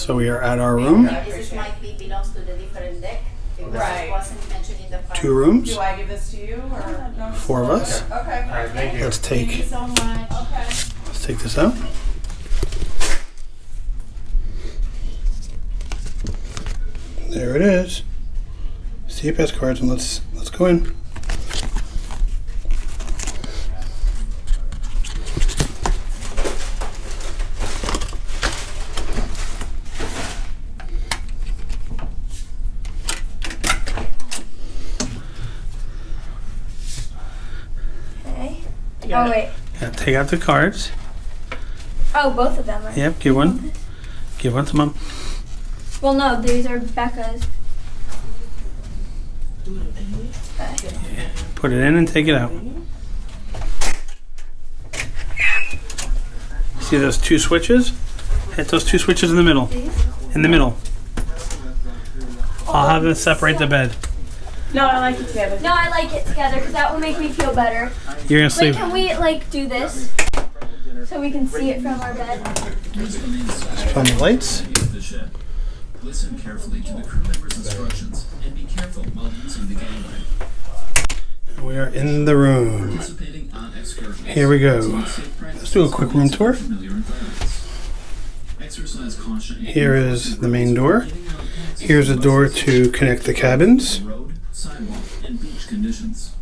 So we are at our room. This might be belongs to the different deck because it wasn't mentioned in the file. 2 rooms. Do I give this to you or no? 4 of us. Okay. All right, thank you. Let's take. Thank you so much. Okay. Let's take this out. There it is. See your pass cards and let's go in. Okay. Oh wait. Yeah, take out the cards. Oh, both of them. Right? Yep, give one. Give one to Mom. Well, no, these are Becca's. Put it in and take it out. See those 2 switches? Hit those 2 switches in the middle. In the middle. I'll have them separate the bed. No, I like it together. No, I like it together because that will make me feel better. You're gonna Like, sleep. can we like do this so we can see it from our bed? Turn the lights. Listen carefully to the crew members' instructions and be careful while using the gangway. We are in the room. Participating on excursions. Here we go. Let's do a quick room tour. Familiar environments. Exercise caution. Here is the main door. Here's a door to connect the cabins. Road, sidewalk, and beach conditions.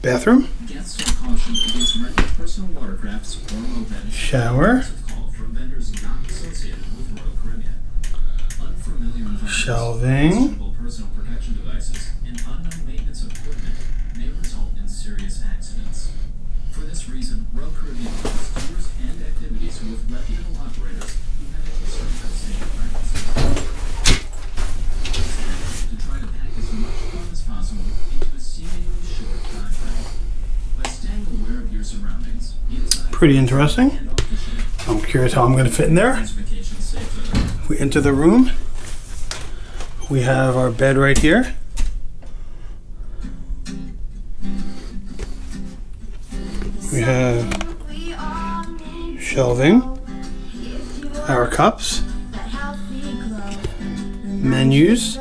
Bathroom. Guests are cautioned against renting personal watercrafts or mopeds. Shower. Call from vendors not associated with Royal Caribbean. Unfamiliar environments, Shelving. suitable personal protection devices, and unknown maintenance equipment may result in serious accidents. For this reason, Royal Caribbean offers tours and activities with reputable operators who have a history of safety practices. To try to pack as much fun as possible into a seemingly short time frame. By staying aware of your surroundings, inside Pretty interesting. and off the ship, I'm curious how I'm going to fit in there. makes vacation safer. We enter the room. We have our bed right here. We have shelving, our cups, menus,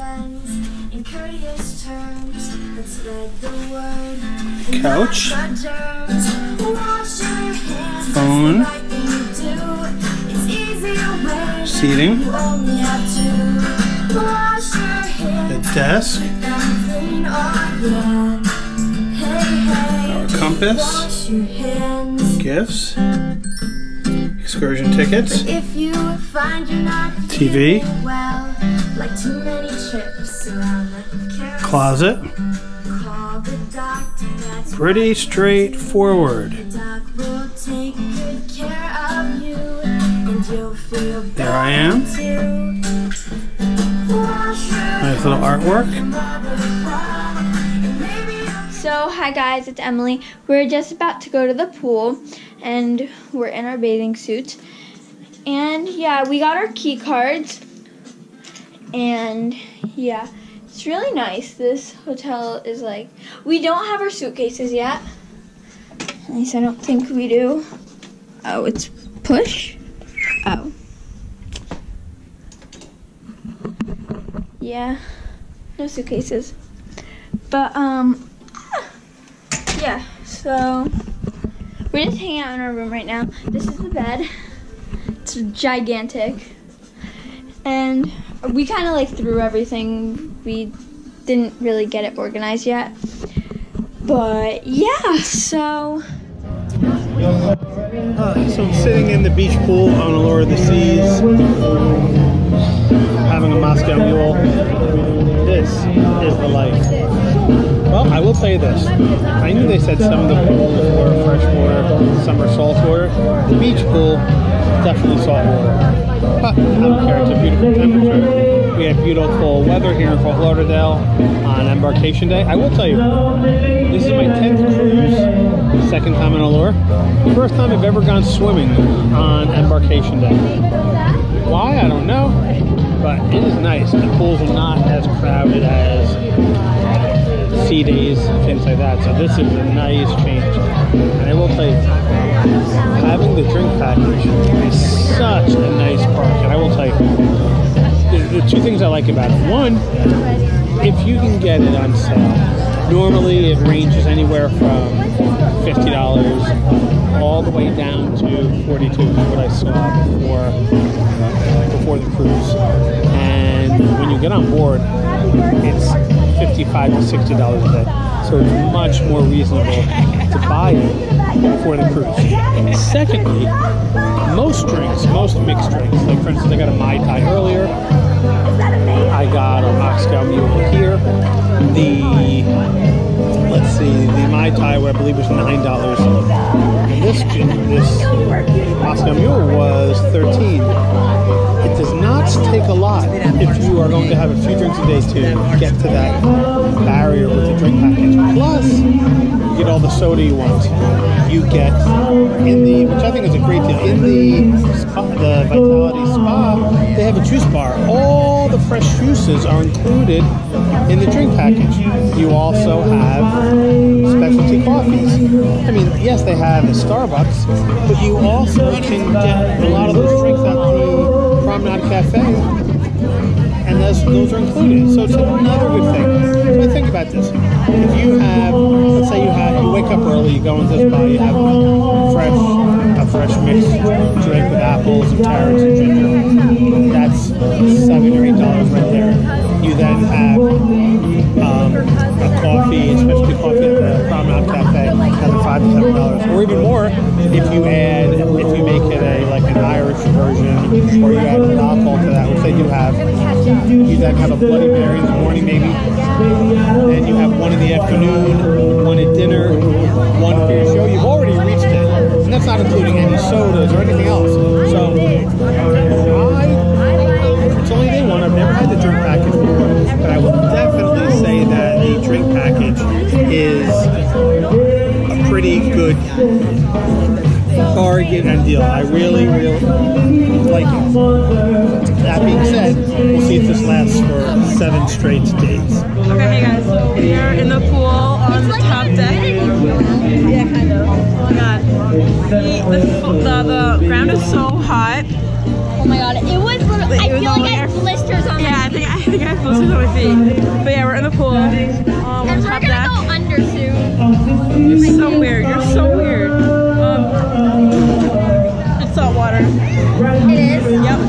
couch, phone, seating, the desk, our compass, gifts, excursion tickets, TV, closet. Pretty straightforward. There I am. Nice little artwork. So, hi guys, it's Emily. We're just about to go to the pool, and we're in our bathing suits. And yeah, we got our key cards. And yeah, it's really nice. This hotel is like, we don't have our suitcases yet. At least I don't think we do. Oh, it's push? Oh. Yeah, no suitcases. But, yeah, so we're just hanging out in our room right now. This is the bed. It's gigantic. And we kind of like threw everything. We didn't really get it organized yet. But yeah, so. So I'm sitting in the beach pool on Allure of the Seas, having a Moscow Mule. This is the life. Well, I will tell you this. I knew they said some of the pools were freshwater, some are saltwater. The beach pool, definitely saltwater. But I don't care, it's a beautiful temperature. We had beautiful weather here in Fort Lauderdale on Embarkation Day. I will tell you, this is my 10th cruise, second time in Allure. First time I've ever gone swimming on Embarkation Day. Why? I don't know. But it is nice. The pools are not as crowded as sea days, things like that. So this is a nice change. And I will tell you, having the drink package is such a nice perk. And I will tell you, the two things I like about it. One, if you can get it on sale, normally it ranges anywhere from $50 all the way down to $42 is what I saw before the cruise. And when you get on board, it's $55 to $60 a day. So it's much more reasonable to buy it before the cruise. Secondly, most mixed drinks, like for instance, I got a Mai Tai earlier. I got a Moscow Mule here. The Mai Tai, what I believe was $9. And this Moscow Mule was $13. It does not take a lot if you are going to have a few drinks a day to get to that barrier with the drink package. Plus, you get all the soda you want. You get which I think is a great deal, in the Vitality Spa, they have a juice bar. All the fresh juices are included in the drink package. You also have specialty coffees. I mean, yes, they have a Starbucks, but you also can get a lot of those drinks at the Promenade Cafe, and those are included. So it's another good thing. So think about this. If you have, let's say you wake up early, you go into this bar, you have a fresh mixed drink with apples and carrots and ginger. That's $7 or $8 right there. You then have a coffee, a specialty coffee at the Promenade Cafe, another $5 to $7, or even more if you make it an Irish version, or you add alcohol to that, which they do have. You then have a Bloody Mary in the morning, maybe. Then you have one in the afternoon, one at dinner, one for your show. You've already reached it, and that's not including any sodas or anything else. So it's only day one. I've never had the drink package before, but I will definitely say that the drink package is a pretty good bargain and deal. I really, really like it. That being said, we'll see if this lasts for 7 straight days. Okay, hey guys, so we are in the pool on the top deck. Yeah, kind of. Oh my god. The ground is so hot. Oh my god, it was literally, I feel like I have blisters on my feet. Yeah, I think I have blisters on my feet. But yeah, we're in the pool. On And top we're deck. gonna go under soon. You're so weird. You're so weird. It's salt water. It is? Yep.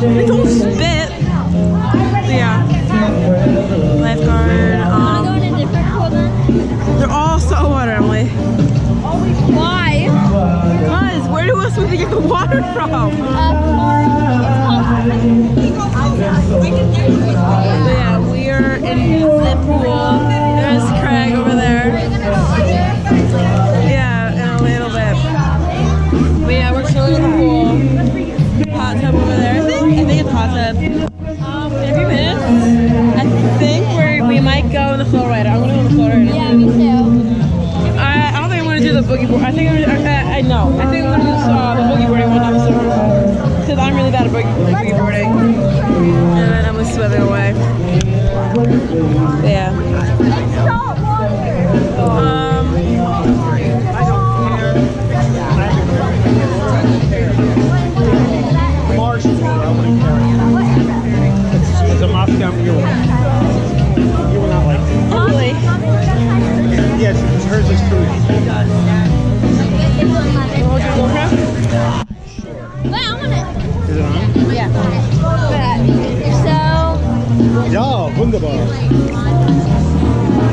They don't spit. So yeah. Lifeguard. Wanna go in a different pool then? They're all salt water, Emily. Why? Because where do we supposed to get the water from? So yeah, we are in the pool. There's Craig over there. Yeah, in a little bit. But yeah, we're chilling in the pool. Hot tub over there. I think it's a hot tub. In a few minutes, I think we might go in the flow rider. I'm gonna go in the flow rider. Yeah, me too. I don't think I'm gonna do the boogie board. I think I know. I think I'm gonna do the boogie boarding one episode because I'm really bad at boogie boarding. And then I'm just swimming away. But yeah. I don't care. Marsh is what I want to carry. It's a Moscow Mule. You will not like it. Really? Yes, because hers is fruity. Wait, I want it. Is it on? Yeah. So. Ja, wunderbar.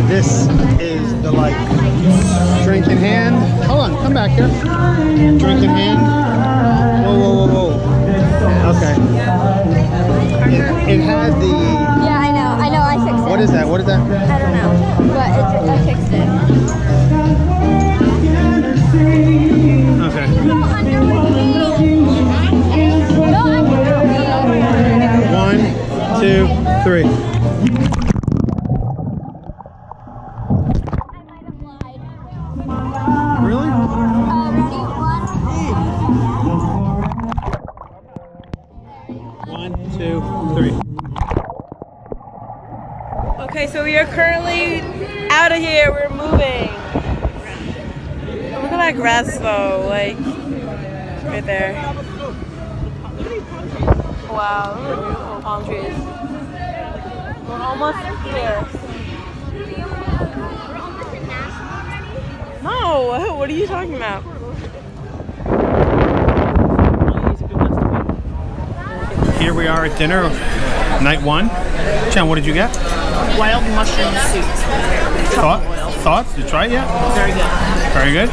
This is the life. Drink in hand. Hold on, come back here. Drink in hand. Whoa, whoa, whoa, whoa. Okay. It had the... Yeah, I know, I fixed it. What is that? What is that? I don't know, but I fixed it. Okay. Go under with me. Go under with me. 1, 2, 3. I might have lied. Really? Ready? 1, 2, 3. Okay, so we are currently out of here. We're moving. Look at that grass though, like right there. wow, those are beautiful palm trees. We're almost here. No, what are you talking about? Here we are at dinner, night one. Jen, what did you get? Wild mushroom soup. Thoughts? Did you try it yet? Very good. Very good.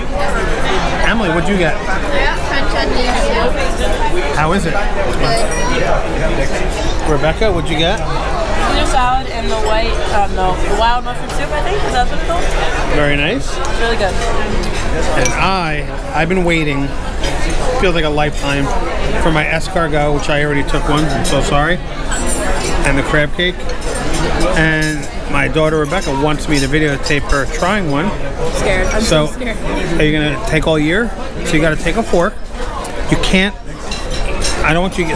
Emily, what'd you get? I got French onion soup. How is it? Rebecca, what'd you get? Caesar salad and the the wild mushroom soup, I think. Is that what it's called? Very nice. It's really good. And I've been waiting, feels like a lifetime, for my escargot, which I already took one, I'm so sorry, and the crab cake. And my daughter Rebecca wants me to videotape her trying one. Scared. I'm so scared. Are you gonna take all year? So you gotta take a fork. You can't, I don't want you to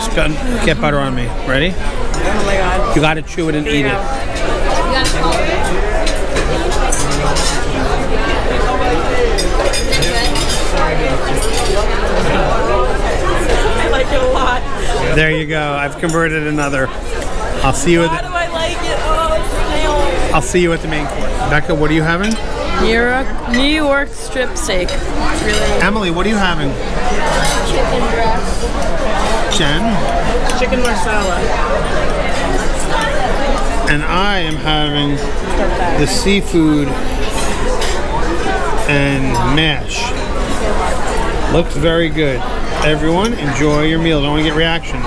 get butter on me. Ready? Oh my god. You gotta chew it and eat it. I like it a lot. There you go. I've converted another. I'll see you at Why do I like it? Oh, nails. I'll see you at the main course. Becca, what are you having? New York strip steak. It's really Emily, what are you having? Chicken breast. Jen? chicken marsala. And I am having the seafood and mash. Looks very good. Everyone, enjoy your meal. Don't want to get reactions.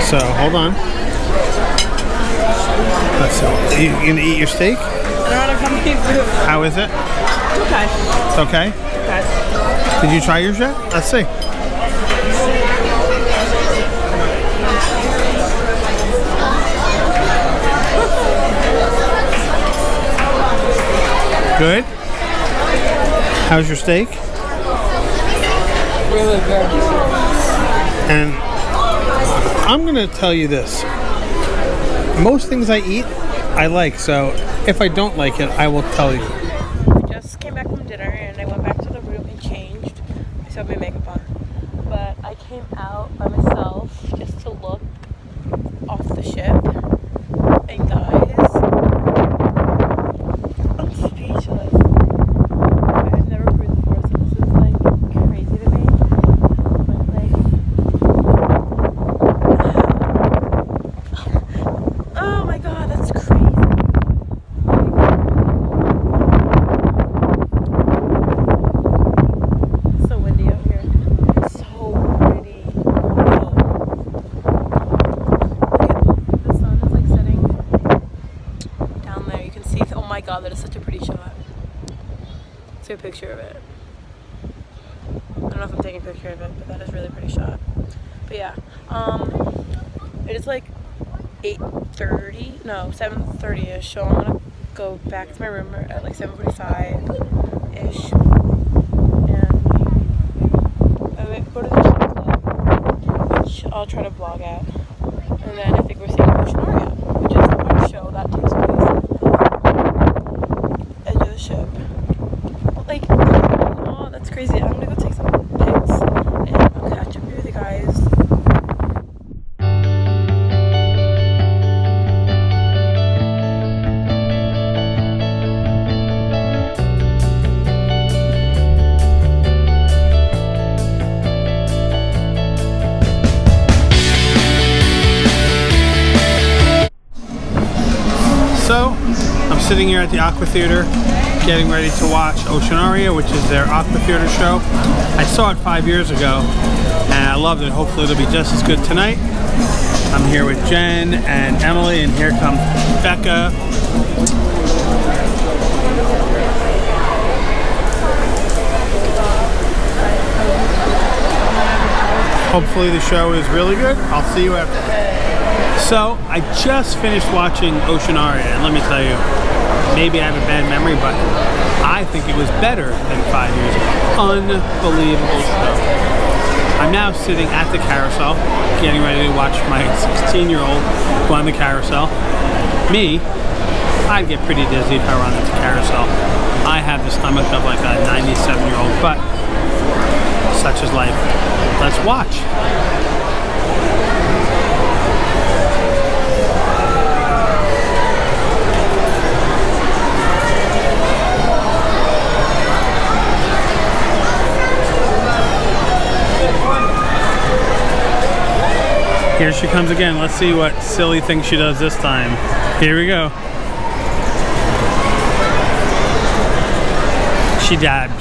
So, hold on. Let's see. You gonna eat your steak? I don't want to come eat food. How is it? Okay. It's okay? Okay. Did you try yours yet? Let's see. Good? How's your steak? Really good. And I'm gonna tell you this. Most things I eat, I like, so if I don't like it, I will tell you. I just came back from dinner and I went back to the room and changed. I still have my makeup on. But I came out by myself just to look off the ship. And guys, I'm speechless. I've never cruised before, so this is like crazy to me. But like, oh my god, that's crazy. It's so windy out here. It's so pretty. Whoa. The sun is like setting down there. You can see, oh my god, that is such a pretty shot. Let's take a picture of it. I don't know if I'm taking a picture of it, but that is a really pretty shot. But yeah, it is like 8:30, no, 7:30ish, so I'm gonna go back to my room at like 7:45ish, and I might go to the gym club, which I'll try to vlog at, and then I think we're seeing Allure, which is the water show that takes place at the edge of the ship. But like, oh, that's crazy. I'm gonna go take some pics, and I'll catch up with you guys. So, I'm sitting here at the Aqua Theater getting ready to watch Allure, which is their Aqua Theater show. I saw it 5 years ago and I loved it. Hopefully it'll be just as good tonight. I'm here with Jen and Emily, and here comes Becca. Hopefully the show is really good. I'll see you after. So, I just finished watching Allure, and let me tell you, maybe I have a bad memory, but I think it was better than 5 years ago. Unbelievable show. I'm now sitting at the carousel, getting ready to watch my 16-year-old go on the carousel. Me, I'd get pretty dizzy if I were on the carousel. I have the stomach of like a 97-year-old, but such is life. Let's watch. Here she comes again. Let's see what silly thing she does this time. Here we go. She dabbed.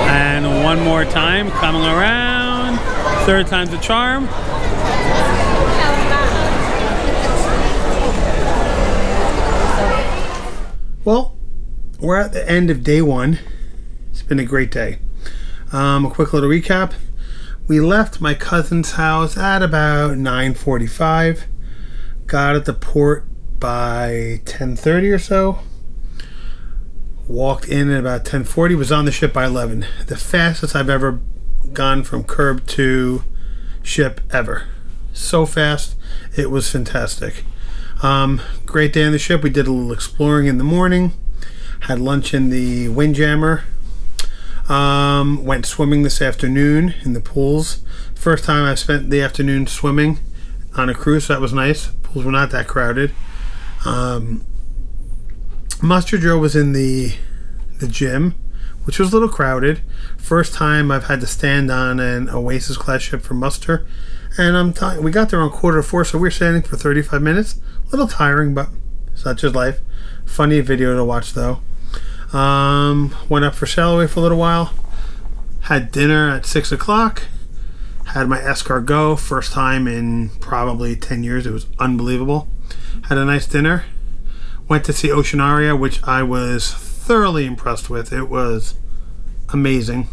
And one more time, coming around. Third time's the charm. Well, we're at the end of day one. It's been a great day. A quick little recap. We left my cousin's house at about 9:45. Got at the port by 10:30 or so. Walked in at about 10:40. Was on the ship by 11. The fastest I've ever gone from curb to ship ever. So fast. It was fantastic. Great day on the ship. We did a little exploring in the morning. Had lunch in the Windjammer. Went swimming this afternoon in the pools. First time I've spent the afternoon swimming on a cruise, so that was nice. Pools were not that crowded. Mustard Joe was in the gym, which was a little crowded. First time I've had to stand on an Oasis class ship for muster. And we got there on 3:45, so we were standing for 35 minutes. A little tiring, but such is life. Funny video to watch though. Went up for sail away for a little while. Had dinner at 6 o'clock. Had my escargot, first time in probably 10 years. It was unbelievable. Had a nice dinner. Went to see Oceanaria, which I was thoroughly impressed with. It was amazing.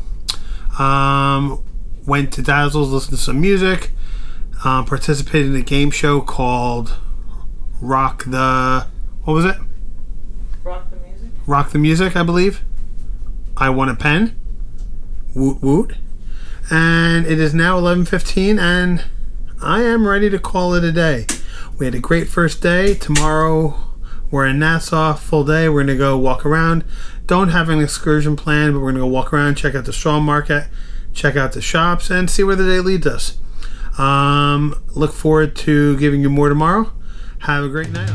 Went to Dazzle's, listened to some music. Participated in a game show called Rock the... What was it? Rock the music. Rock the Music, I believe. I won a pen. Woot woot. And it is now 11:15 and I am ready to call it a day. We had a great first day. Tomorrow we're in Nassau, full day. We're going to go walk around. Don't have an excursion plan, but we're going to go walk around, check out the straw market, check out the shops, and see where the day leads us. Look forward to giving you more tomorrow. Have a great night.